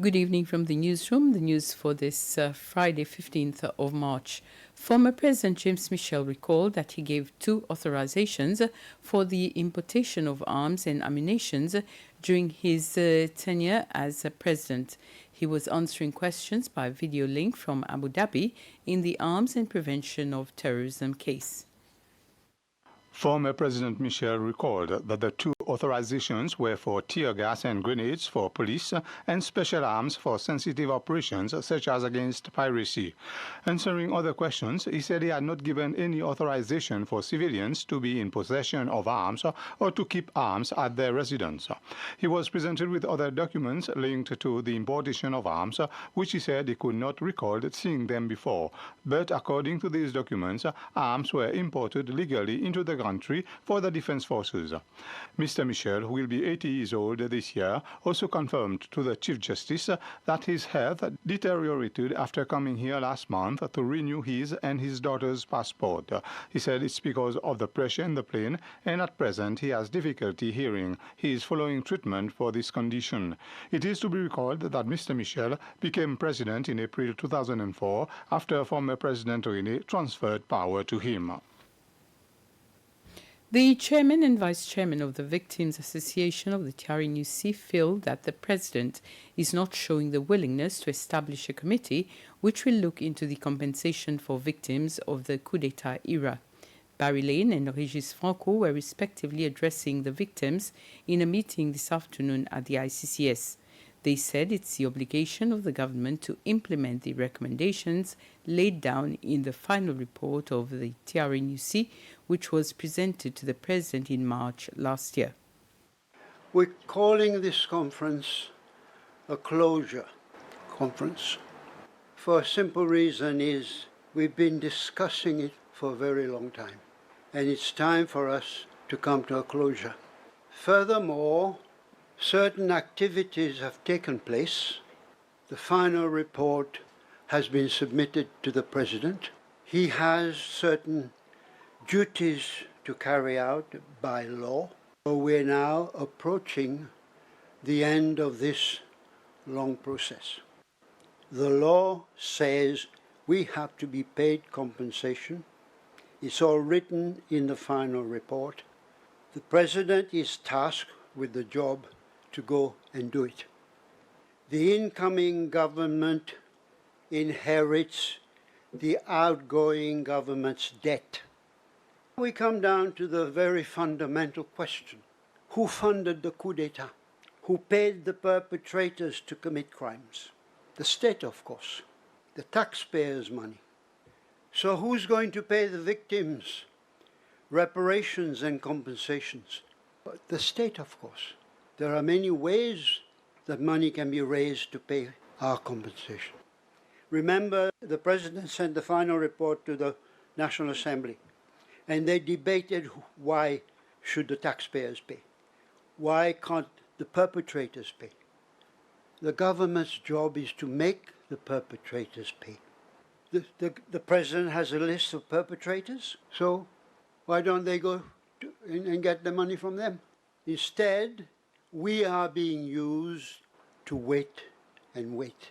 Good evening from the newsroom. The news for this Friday, 15th of March. Former President James Michel recalled that he gave 2 authorizations for the importation of arms and ammunition during his tenure as president. He was answering questions by video link from Abu Dhabi in the Arms and Prevention of Terrorism case. Former President Michel recalled that the 2 authorizations were for tear gas and grenades for police and special arms for sensitive operations such as against piracy. Answering other questions, he said he had not given any authorization for civilians to be in possession of arms or to keep arms at their residence. He was presented with other documents linked to the importation of arms, which he said he could not recall seeing them before. But according to these documents, arms were imported legally into the country for the defense forces. Mr. Michel, who will be 80 years old this year, also confirmed to the Chief Justice that his health deteriorated after coming here last month to renew his and his daughter's passport. He said it's because of the pressure in the plane, and at present he has difficulty hearing. He is following treatment for this condition. It is to be recalled that Mr. Michel became president in April 2004 after former President René transferred power to him. The chairman and vice chairman of the Victims Association of the Tiare Nussi feel that the president is not showing the willingness to establish a committee which will look into the compensation for victims of the coup d'etat era. Barry Lane and Régis Franco were respectively addressing the victims in a meeting this afternoon at the ICCS. They said it's the obligation of the government to implement the recommendations laid down in the final report of the Tiare Nussi, which was presented to the President in March last year. We're calling this conference a closure conference. For a simple reason is we've been discussing it for a very long time, and it's time for us to come to a closure. Furthermore, certain activities have taken place. The final report has been submitted to the President. He has certain duties to carry out by law. So we're now approaching the end of this long process. The law says we have to be paid compensation. It's all written in the final report. The President is tasked with the job to go and do it. The incoming government inherits the outgoing government's debt. We come down to the very fundamental question. Who funded the coup d'etat? Who paid the perpetrators to commit crimes? The state, of course. The taxpayers' money. So who's going to pay the victims reparations and compensations? The state, of course. There are many ways that money can be raised to pay our compensation. Remember, the President sent the final report to the National Assembly, and they debated why should the taxpayers pay? Why can't the perpetrators pay? The government's job is to make the perpetrators pay. The President has a list of perpetrators, so why don't they go and get the money from them? Instead, we are being used to wait and wait.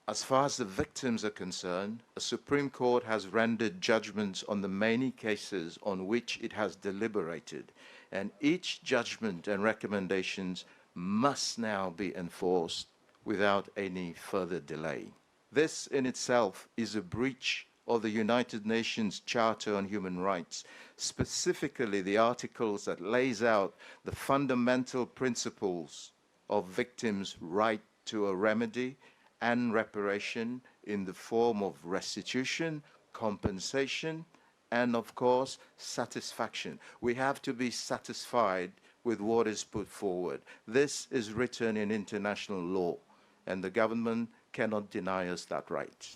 As far as the victims are concerned, the Supreme Court has rendered judgments on the many cases on which it has deliberated, and each judgment and recommendations must now be enforced without any further delay. This in itself is a breach of the United Nations Charter on Human Rights, specifically the articles that lays out the fundamental principles of victims' right to a remedy and reparation in the form of restitution, compensation, and of course, satisfaction. We have to be satisfied with what is put forward. This is written in international law, and the government cannot deny us that right.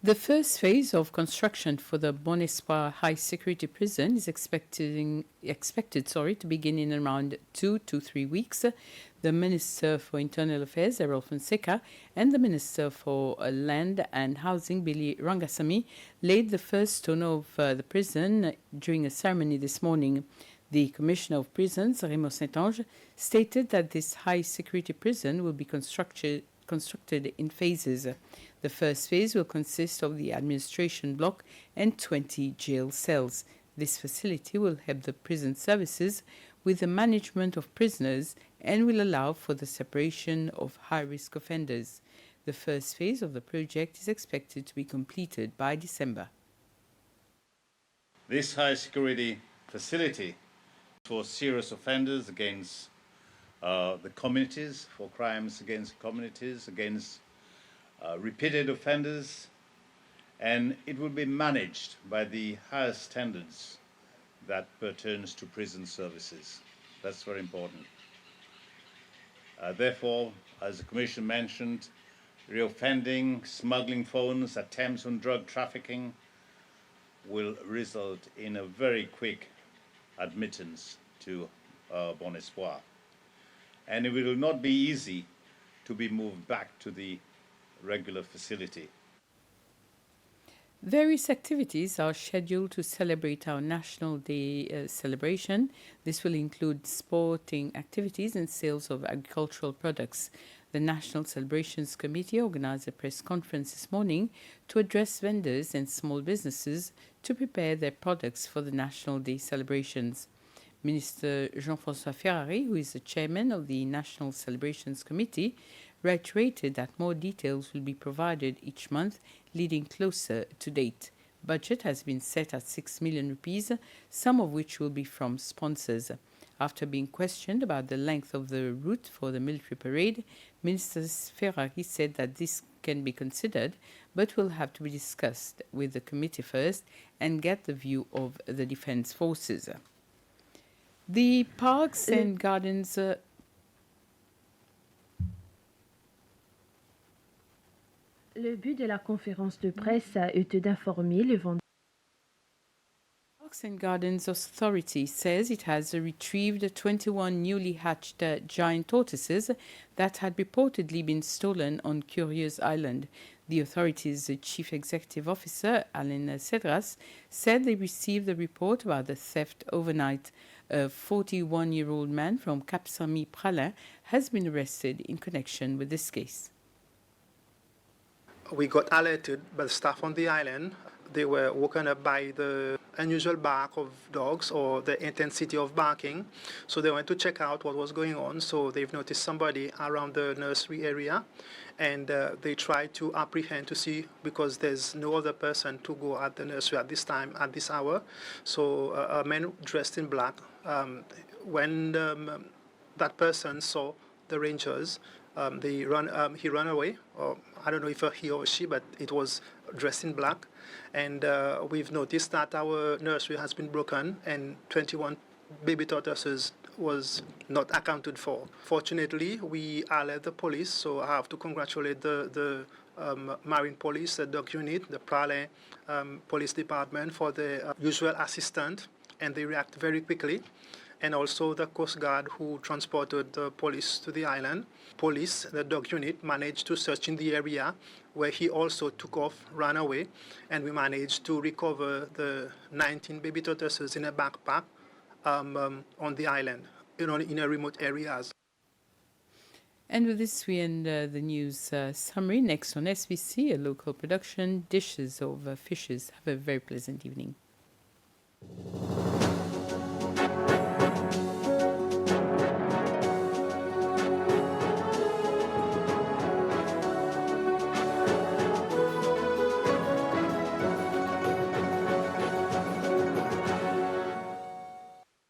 The first phase of construction for the Bon Espoir High Security Prison is expected to begin in around 2 to 3 weeks. The Minister for Internal Affairs, Errol Fonseca, and the Minister for Land and Housing, Billy Rangasamy, laid the first stone of the prison during a ceremony this morning. The Commissioner of Prisons, Raymond Saint-Ange, stated that this high-security prison will be constructed in phases. The first phase will consist of the administration block and 20 jail cells. This facility will help the prison services with the management of prisoners and will allow for the separation of high-risk offenders. The first phase of the project is expected to be completed by December. This high-security facility for serious offenders against the communities, for crimes against communities, against repeated offenders, and it will be managed by the highest standards that pertains to prison services. That's very important. Therefore, as the Commission mentioned, reoffending, smuggling phones, attempts on drug trafficking will result in a very quick admittance to Bon Espoir. And it will not be easy to be moved back to the regular facility. Various activities are scheduled to celebrate our National Day celebration. This will include sporting activities and sales of agricultural products. The National Celebrations Committee organized a press conference this morning to address vendors and small businesses to prepare their products for the National Day celebrations. Minister Jean-François Ferrari, who is the chairman of the National Celebrations Committee, reiterated that more details will be provided each month, leading closer to date. Budget has been set at 6 million rupees, some of which will be from sponsors. After being questioned about the length of the route for the military parade, Minister Ferrari said that this can be considered, but will have to be discussed with the committee first and get the view of the defense forces. The parks and gardens... Le but de la conférence de presse a été d'informer le vendeur. Parks and Gardens Authority says it has retrieved 21 newly hatched giant tortoises that had reportedly been stolen on Curious Island. The authority's chief executive officer, Alain Cedras, said they received the report about the theft overnight. A 41-year-old man from Cap Saint-Mi-Pralin has been arrested in connection with this case. We got alerted by the staff on the island. They were woken up by the unusual bark of dogs or the intensity of barking. So they went to check out what was going on. So they've noticed somebody around the nursery area, and they tried to apprehend to see, because there's no other person to go at the nursery at this time, at this hour. So a man dressed in black, when that person saw the rangers, he ran away, or I don't know if he or she, but it was dressed in black. And we've noticed that our nursery has been broken and 21 baby tortoises was not accounted for. Fortunately, we alert the police, so I have to congratulate the Marine Police, the dog unit, the Pralin Police Department for the usual assistance, and they react very quickly. And also the Coast Guard, who transported the police to the island. Police, the dog unit, managed to search in the area where he also took off, ran away, and we managed to recover the 19 baby tortoises in a backpack on the island, in a remote areas. And with this, we end the news summary. Next on SVC, a local production, dishes of fishes. Have a very pleasant evening.